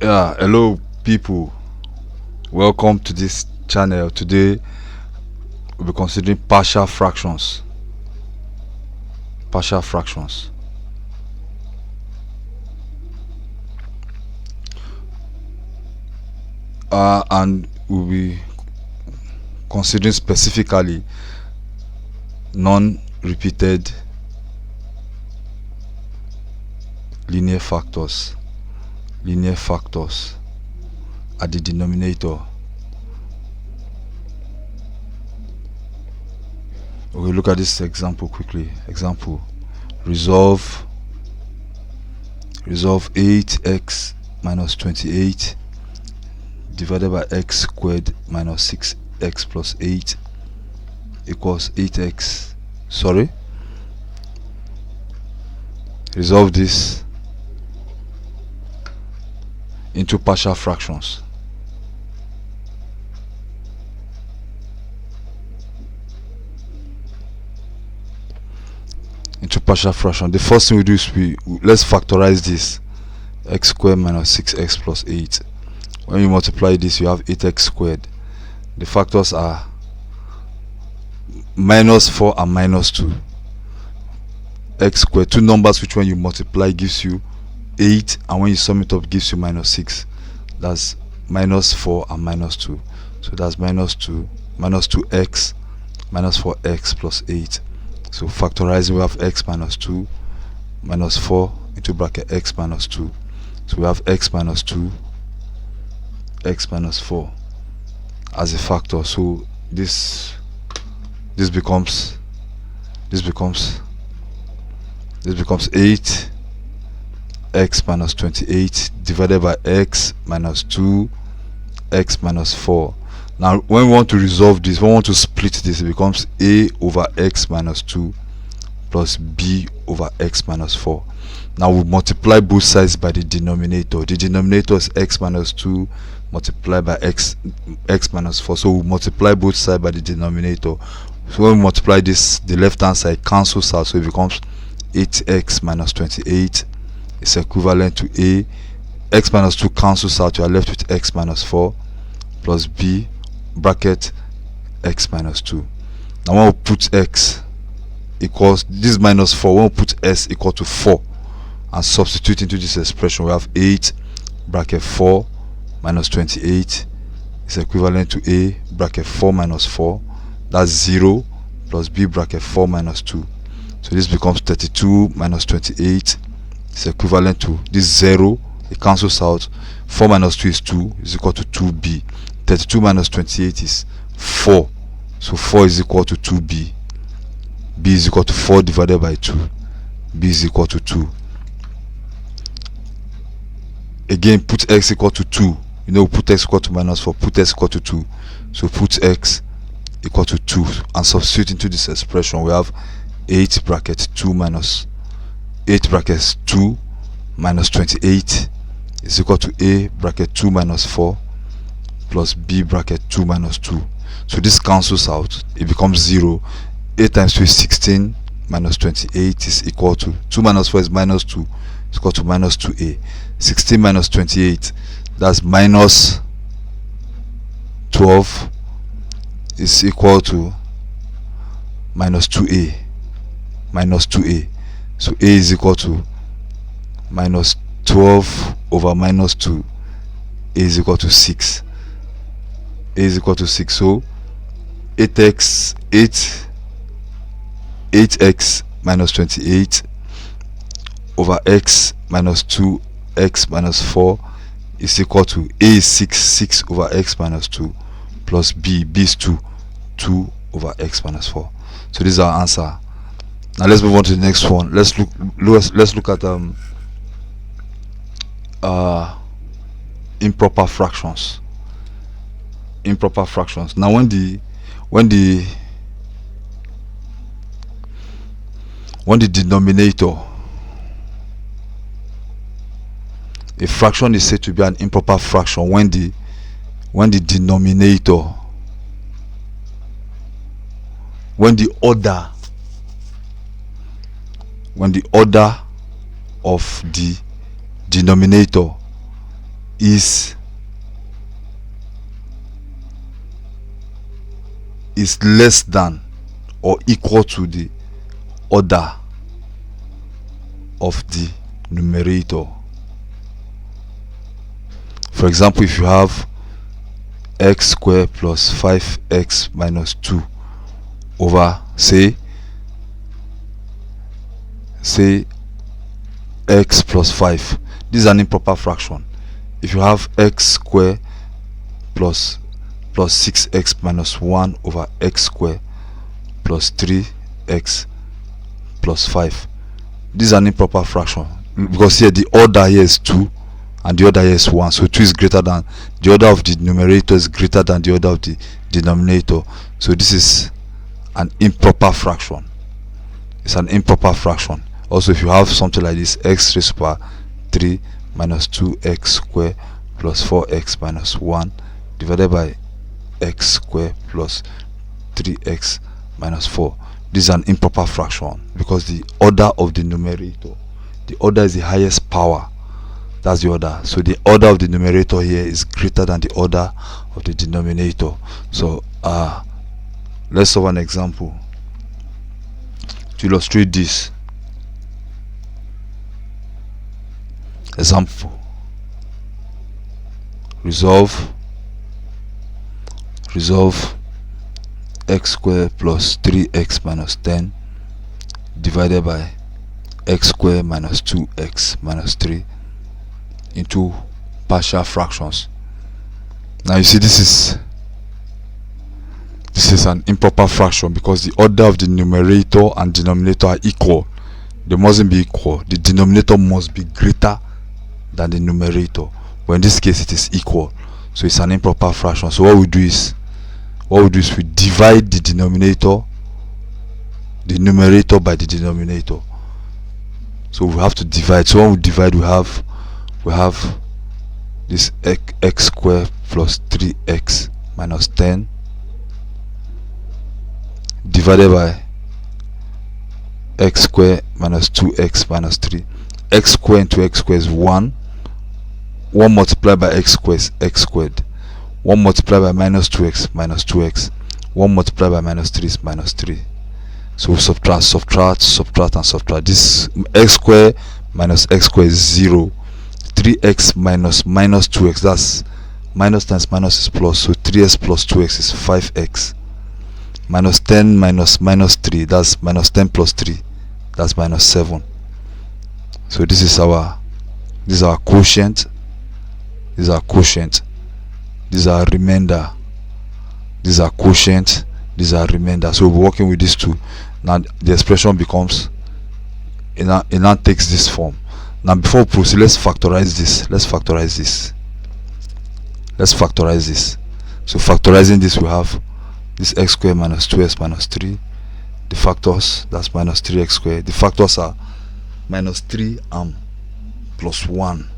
Yeah, hello people. Welcome to this channel. Today we'll be considering partial fractions. Partial fractions. And we'll be considering specifically non-repeated linear factors. Linear factors at the denominator. We'll look at this example quickly. Example: resolve 8x minus 28 divided by x squared minus 6x plus 8 equals 8x. Resolve this into partial fractions. The first thing we do is let's factorize this. X squared minus 6x plus 8. When you multiply this, you have 8x squared. The factors are minus 4 and minus 2. X squared, two numbers which when you multiply gives you 8, and when you sum it up gives you minus 6. That's minus 4 and minus 2. So that's minus 2x minus 4x plus 8. So factorizing, we have x minus 2 minus 4 into bracket x minus 2. So we have x minus 2, x minus 4 as a factor. So this becomes 8 x minus 28 divided by x minus 2 x minus 4. Now when we want to resolve this, we want to split this, it becomes a over x minus 2 plus b over x minus 4. Now we multiply both sides by the denominator. The denominator is x minus 2 multiplied by x minus 4. So we multiply both sides by the denominator. So when we multiply this, the left hand side cancels out, so it becomes 8x minus 28 is equivalent to a. X minus 2 cancels out, you are left with x minus 4 plus b bracket x minus 2. Now when we put x equals this minus 4, when we put s equal to 4 and substitute into this expression, we have 8 bracket 4 minus 28 is equivalent to a bracket 4 minus 4, that's 0, plus b bracket 4 minus 2. So this becomes 32 minus 28 is equivalent to this 0, it cancels out. 4 minus 2 is 2, is equal to 2b. 32 minus 28 is 4, so 4 is equal to 2b. b is equal to 4 divided by 2. b is equal to 2. Again, put x equal to 2. Put x equal to minus 4, put x equal to 2. So put x equal to 2 and substitute into this expression. We have 8 bracket 2 minus 8 brackets 2 minus 28 is equal to a bracket 2 minus 4 plus b bracket 2 minus 2. So this cancels out, it becomes 0. 8 times 2 is 16 minus 28 is equal to 2 minus 4 is minus 2, is equal to minus 2a. 16 minus 28, that's minus 12, is equal to minus 2a. So a is equal to minus 12 over minus 2. A is equal to 6. A is equal to 6. So 8x minus 28 over x minus 2 x minus 4 is equal to a is 6 over x minus 2 plus b is 2 over x minus 4. So this is our answer. Now let's move on to the next one. Let's look at improper fractions. Now when the denominator, a fraction is said to be an improper fraction when the denominator, when the order of the denominator is less than or equal to the order of the numerator. For example, if you have x squared plus 5x minus 2 over say x plus 5, this is an improper fraction. If you have x squared plus 6x minus 1 over x squared plus 3x plus 5, this is an improper fraction because here the order here is 2 and the order here is 1, so 2 is greater than the order of the numerator is greater than the order of the denominator, so this is an improper fraction. It's an improper fraction. Also, if you have something like this, x raised to power 3 minus 2x squared plus 4x minus 1 divided by x squared plus 3x minus 4, this is an improper fraction because the order of the numerator, the order is the highest power. That's the order. So the order of the numerator here is greater than the order of the denominator. So let's solve an example to illustrate this. Example: resolve x squared plus 3x minus 10 divided by x squared minus 2x minus 3 into partial fractions. Now you see this is an improper fraction because the order of the numerator and denominator are equal. They mustn't be equal. The denominator must be greater than the numerator, but in this case it is equal, so it's an improper fraction. So what we do is we divide the numerator by the denominator. So we have to divide. So when we divide, we have this x squared plus 3x minus 10 divided by x squared minus 2x minus 3. X squared into x squared is 1 multiplied by x squared is x squared, 1 multiplied by minus 2x minus 2x, 1 multiplied by minus 3 is minus 3. So we subtract and subtract. This x squared minus x squared is 0. 3x minus 2x, that's minus times minus is plus, so 3x plus 2x is 5x. Minus 10 minus 3, that's minus 10 plus 3, that's minus 7. So this is our quotient, this is our quotient, this is our remainder, this is our quotient, this is our remainder. So we're working with these two. Now the expression becomes, it now takes this form. Now before we proceed, let's factorize this. So factorizing this, we have this x squared minus 2x minus 3. The factors, that's minus 3x squared. The factors are minus 3 and plus 1.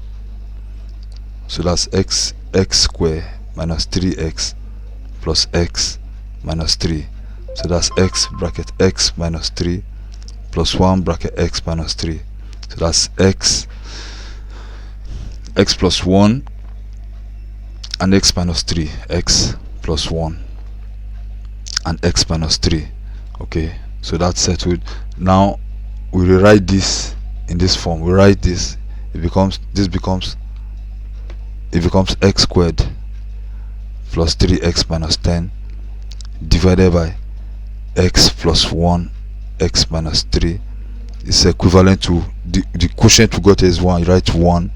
So that's x squared minus 3x plus x minus 3. So that's x bracket x minus 3 plus 1 bracket x minus 3. So that's x plus 1 and x minus 3, x plus 1 and x minus 3. Okay, so that's settled. Now we rewrite this in this form. We write this, it becomes x squared plus 3x minus 10 divided by x plus 1 x minus 3 is equivalent to the quotient we got here is 1. You write 1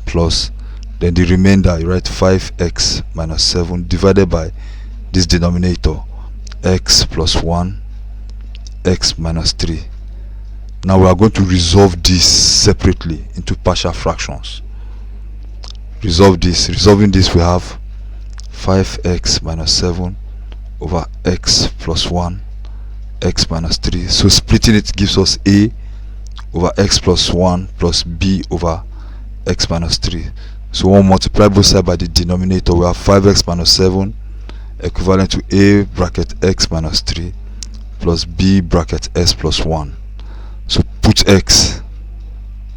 plus, then the remainder you write 5x minus 7 divided by this denominator x plus 1 x minus 3. Now we are going to resolving this into partial fractions. Resolving this, we have 5x minus 7 over x plus 1 x minus 3. So splitting it gives us a over x plus 1 plus b over x minus 3. So we'll multiply both sides by the denominator. We have 5x minus 7 equivalent to a bracket x minus 3 plus b bracket s plus 1. So put x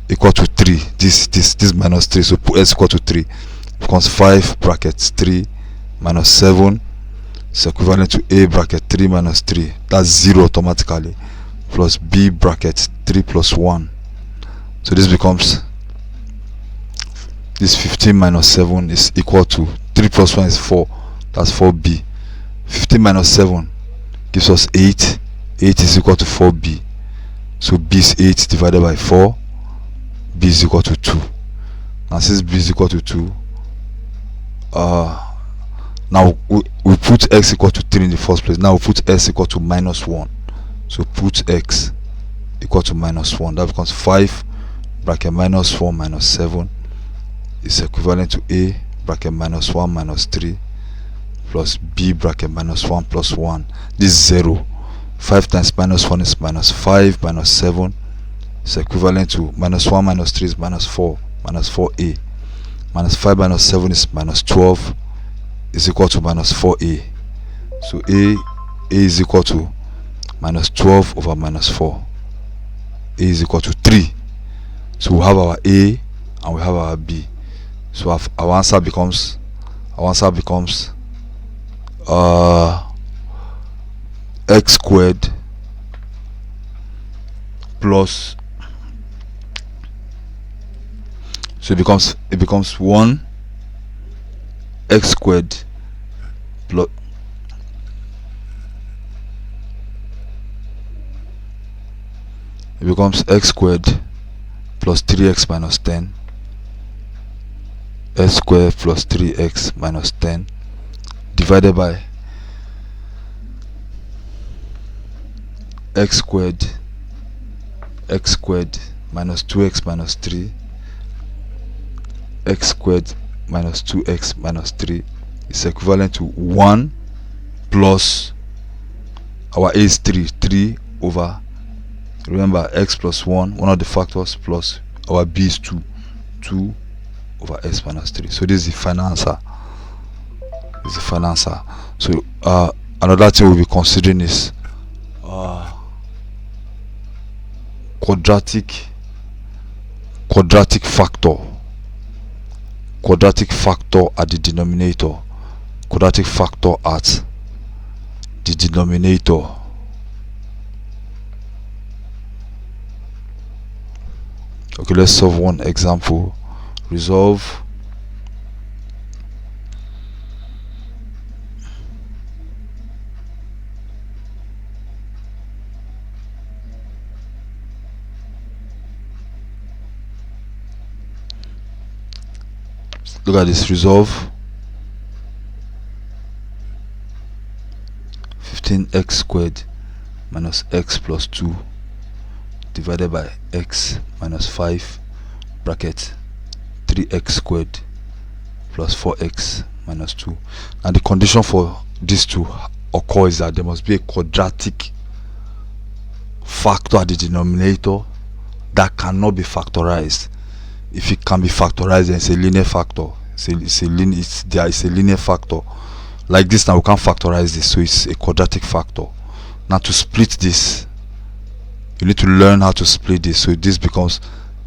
equal to 3. This minus 3, so put s equal to 3. becomes 5 bracket 3 minus 7 is equivalent to a bracket 3 minus 3, that's 0 automatically, plus b bracket 3 plus 1. So this becomes, this 15 minus 7 is equal to 3 plus 1 is 4, that's 4b. 15 minus 7 gives us 8. 8 is equal to 4b. So b is 8 divided by 4. B is equal to 2. Now since b is equal to 2, now we put x equal to 3 in the first place. Now we put s equal to minus 1. So put x equal to minus 1. That becomes 5 bracket minus 4 minus 7 is equivalent to a bracket minus 1 minus 3 plus b bracket minus 1 plus 1. This is 0. 5 times minus 1 is minus 5 minus 7 is equivalent to minus 1 minus 3 is minus 4 minus 4a. Minus 5 minus 7 is minus 12 is equal to minus 4a. So a is equal to minus 12 over minus 4. A is equal to 3. So we have our a and we have our b. So our answer becomes x squared plus, so it becomes 1 x squared plus, it becomes x squared plus 3x minus 10, x squared plus 3x minus 10 divided by x squared minus 2x minus 3, x squared minus 2x minus 3 is equivalent to 1 plus, our a is 3 over, remember x plus 1 of the factors, plus our b is 2 over s minus 3. So this is the final answer. So another thing we'll be considering is quadratic factor at the denominator. Okay, let's solve one example. Resolve look at this. Resolve 15x squared minus x plus 2 divided by x minus 5 bracket 3x squared plus 4x minus 2. And the condition for this to occur is that there must be a quadratic factor at the denominator that cannot be factorized. If it can be factorized, then it's a linear factor. It's a linear factor. Like this now we can't factorize this, so it's a quadratic factor. Now to split this, you need to learn how to split this. So this becomes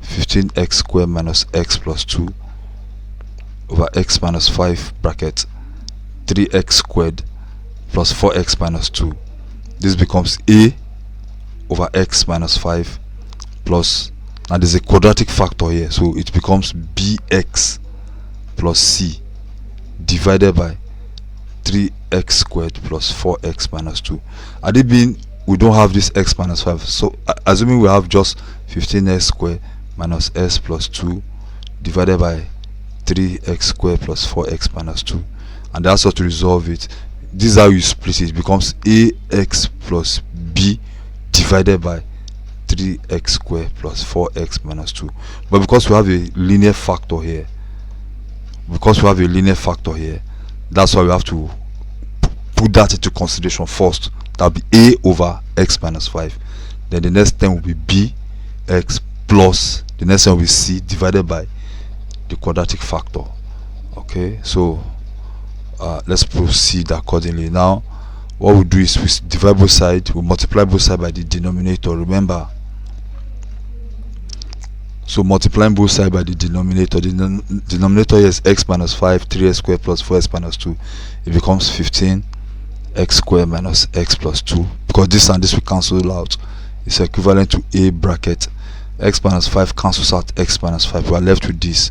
15x squared minus x plus 2 over x minus 5 bracket 3x squared plus 4x minus 2. This becomes a over x minus 5 plus, now there's a quadratic factor here, so it becomes bx plus c divided by 3x squared plus 4x minus 2. Had it been we don't have this x minus 5, so assuming we have just 15x squared minus s plus 2 divided by 3x squared plus 4x minus 2, and that's how to resolve it. This is how you split it. It becomes ax plus b divided by 3x squared plus 4x minus 2. But because we have a linear factor here, that's why we have to put that into consideration first. That will be a over x minus 5. Then the next term will be bx plus, the next term will be c divided by the quadratic factor. Okay, so let's proceed accordingly. Now what we do is we divide both sides, we multiply both sides by the denominator. Remember, So multiplying both sides by the denominator. The denominator here is x minus 5, 3x squared plus 4x minus 2. It becomes 15 x squared minus x plus 2, because this and this will cancel out. It's equivalent to a bracket x minus 5 cancels out x minus 5. We are left with this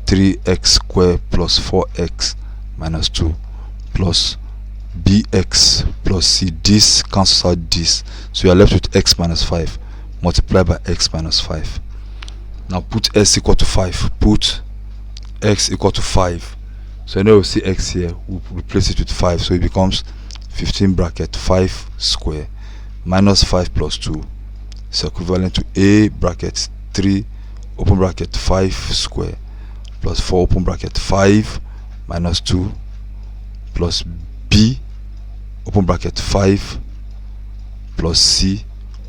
3x squared plus 4x minus 2 plus bx plus c. This cancels out this, so you are left with x minus 5 multiplied by x minus 5. Now put s equal to 5. Put x equal to 5. So now we'll see x here, we'll replace it with 5, so it becomes 15 bracket 5 square minus 5 plus 2 is equivalent to a bracket 3 open bracket 5 square plus 4 open bracket 5 minus 2 plus b open bracket 5 plus c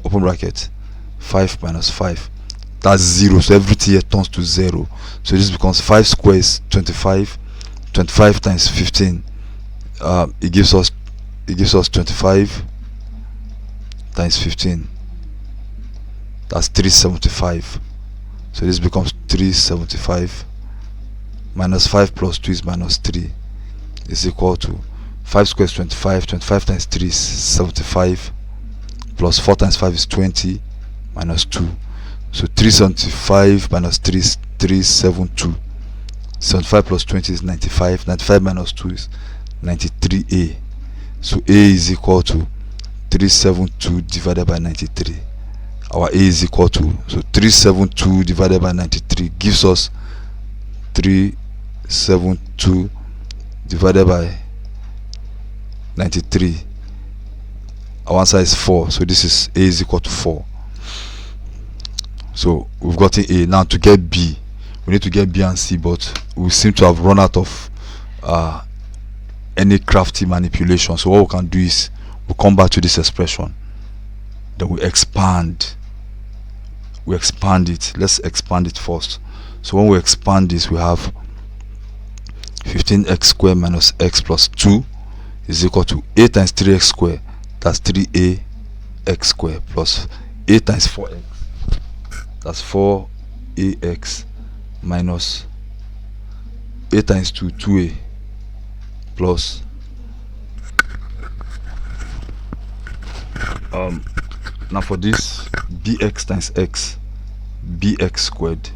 open bracket 5 minus 5. That's 0, so everything here turns to 0. So this becomes 5 squares 25. 25 times 15, it gives us 25 times 15, that's 375. So this becomes 375 minus 5 plus 2 is minus 3 is equal to 5 squares 25. 25 times 3 is 75 plus 4 times 5 is 20 minus 2. So 375 minus 3 is 372. 75 plus 20 is 95. 95 minus 2 is 93a. So a is equal to 372 divided by 93. Our a is equal to, so 372 divided by 93 gives us 372 divided by 93. Our answer is 4. So this is a is equal to 4. So we've gotten a. Now to get b, we need to get b and c, but we seem to have run out of any crafty manipulation. So what we can do is we'll come back to this expression, then we expand it. Let's expand it first. So when we expand this, we have 15x squared minus x plus 2 is equal to a times 3x squared, that's 3a x squared, plus a times 4x, that's 4ax, minus a times 2, 2a, plus now for this, bx times x, bx squared,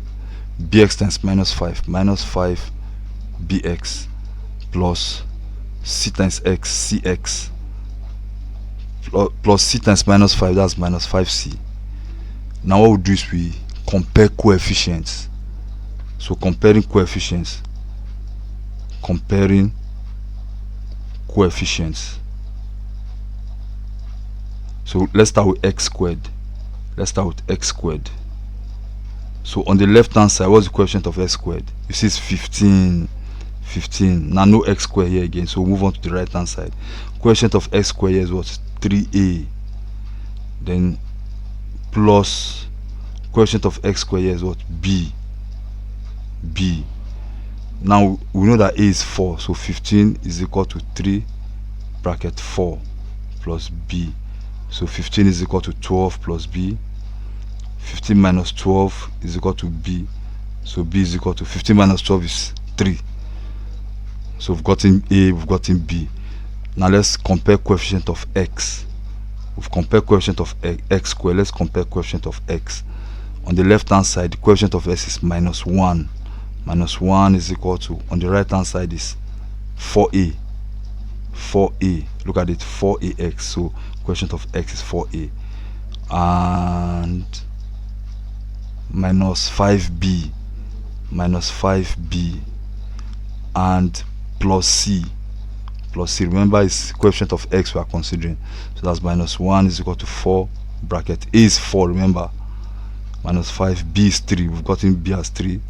bx times minus 5, minus 5 bx, plus c times x, cx, plus c times minus 5, that's minus 5c. Now what we do is we compare coefficients. So comparing coefficients. So let's start with x squared. So on the left hand side, what's the coefficient of x squared? You see it's 15. Now no x squared here again, so we'll move on to the right hand side. Coefficient of x squared here is what? 3a. Then plus coefficient of x squared here is what? b. Now we know that a is 4, so 15 is equal to 3 bracket 4 plus b. So 15 is equal to 12 plus b. 15 minus 12 is equal to b. So b is equal to 15 minus 12 is 3. So we've gotten a, we've gotten b. Now let's compare coefficient of x. We've compared coefficient of x squared. Let's compare coefficient of x. On the left hand side, the coefficient of x is minus 1. Minus 1 is equal to, on the right hand side is 4a. Look at it, 4ax. So coefficient of x is 4a. And minus 5b. And plus c. Remember, it's coefficient of x we are considering. So that's minus 1 is equal to 4 bracket a is 4, remember, minus 5, b is 3. We've gotten b as 3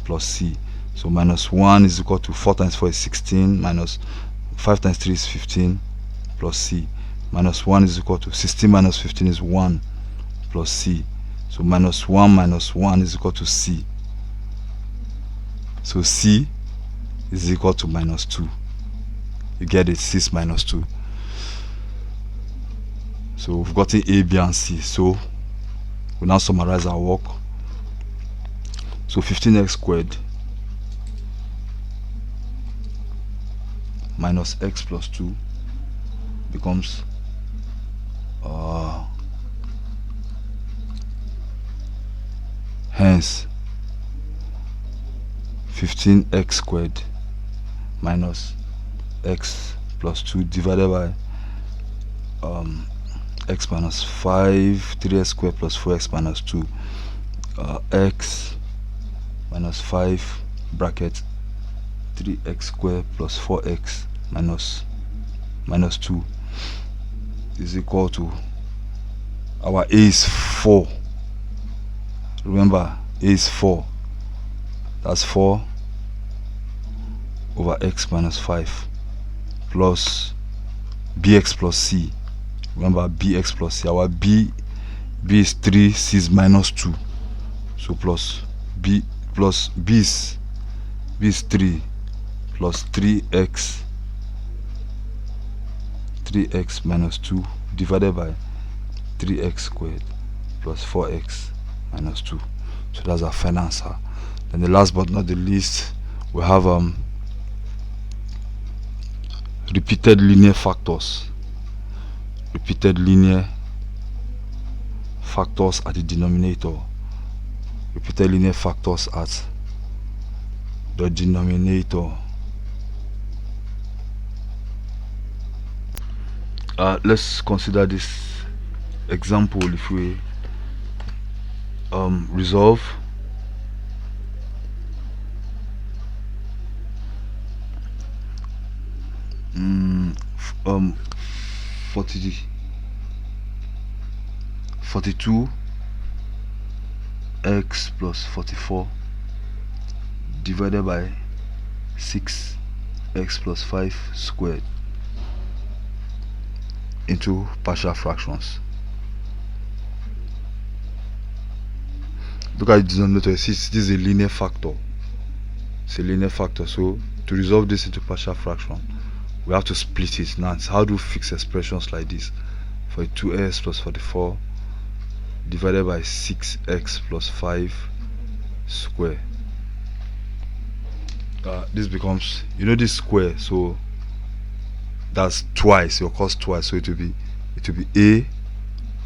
plus c. So minus 1 is equal to 4 times 4 is 16, minus 5 times 3 is 15 plus c. Minus 1 is equal to 16 minus 15 is 1 plus c. So minus 1 is equal to c. So c is equal to minus 2. You get it, 6 minus 2. So we've gotten a, b and c. So we now summarize our work. So 15x squared minus x plus 2 becomes hence 15x squared minus x plus 2 divided by x minus 5, 3x squared plus 4x minus 2, x minus 5 bracket 3x squared plus 4x minus 2 is equal to, our a is 4. Remember, a is 4. That's 4 over x minus 5 plus bx plus c. Remember, bx plus c. Our b is 3, c is minus 2. So plus b is 3 plus 3x minus 2 divided by 3x squared plus 4x minus 2. So that's our final answer. Then the last but not the least, we have repeated linear factors. Repeated linear factors at the denominator. Repeated linear factors at the denominator. Let's consider this example. If we resolve um 42 x plus 44 divided by 6 x plus 5 squared into partial fractions. Look at the denominator. This is a linear factor. It's a linear factor. So to resolve this into partial fraction, we have to split it. Now, how do we fix expressions like this? For 2x plus 44 divided by 6x plus 5 square. This becomes, this square, so that's twice, it occurs twice, so it will be a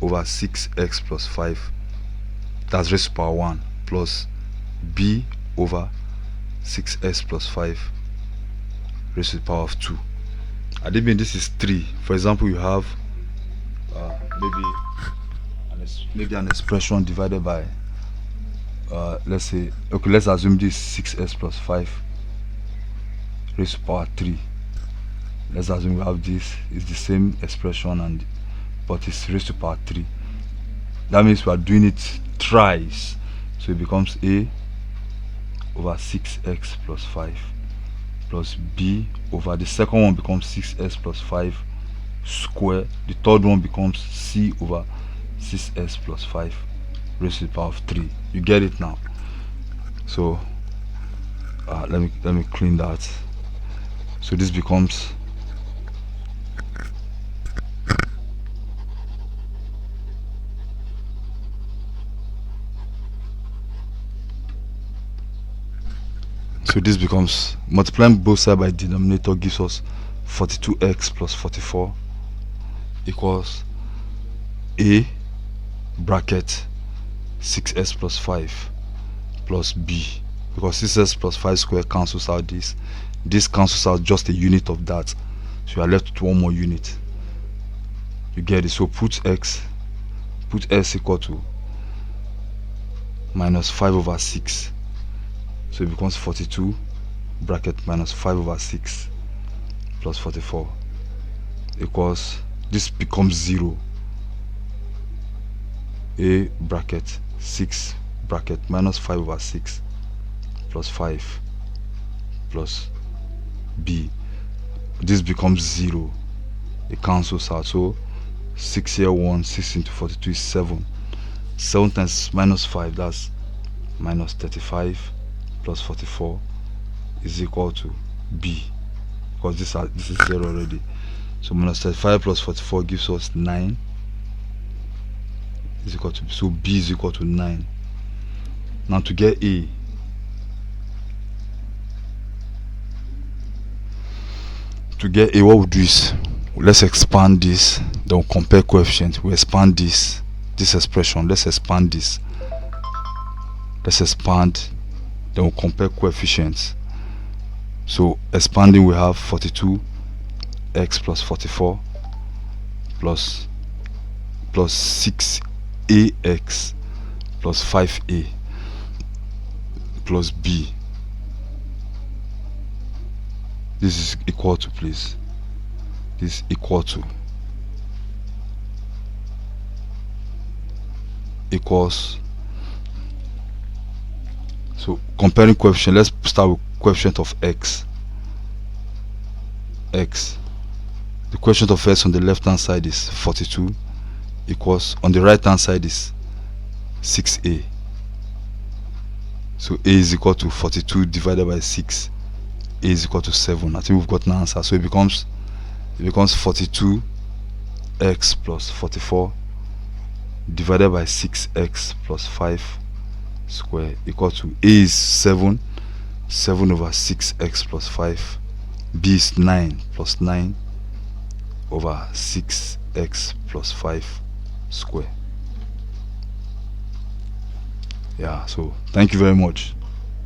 over 6x plus 5, that's raised to power 1, plus b over 6s plus 5 raised to the power of 2. I did mean this is 3. For example, you have maybe an expression divided by let's say, okay, let's assume this 6s plus 5 raised to power 3. Let's assume we have this is the same expression, but it's raised to power 3. That means we are doing it thrice, so it becomes a over 6x plus 5 plus b over, the second one becomes 6s plus 5 square, the third one becomes c over 6s plus 5 raised to the power of 3. You get it now? So let me clean that. So this becomes multiplying both sides by denominator gives us 42x plus 44 equals a bracket 6s plus 5 plus b, because 6s plus 5 square cancels out this cancels out just a unit of that, so you are left with one more unit. You get it? So put s equal to minus 5 over 6, so it becomes 42 bracket minus 5 over 6 plus 44 equals, this becomes 0, a bracket 6 bracket minus 5 over 6 plus 5 plus b. This becomes 0, it cancels out, so 6 here 1, 6 into 42 is 7 times minus 5, that's minus 35 plus 44 is equal to b, because this is 0 already. So minus 35 plus 44 gives us 9 is equal to b. So b is equal to 9. Now to get a, to get a, what we'll do is let's expand this, then we'll compare coefficient. We expand this expression, let's expand this, let's expand, then we'll compare coefficients. So expanding, we have 42x plus 44 plus 6ax plus 5a plus b. This is equal to, please, this is equal to, equals. So comparing coefficient, let's start with coefficient of x. The coefficient of x on the left hand side is 42 equals, on the right hand side is 6a. So a is equal to 42 divided by 6. A is equal to 7. I think we've got an answer. So it becomes 42x plus 44 divided by 6x plus 5 square equal to, a is 7 over 6x plus 5, b is 9 plus 9 over 6x plus 5 square. Yeah, so thank you very much.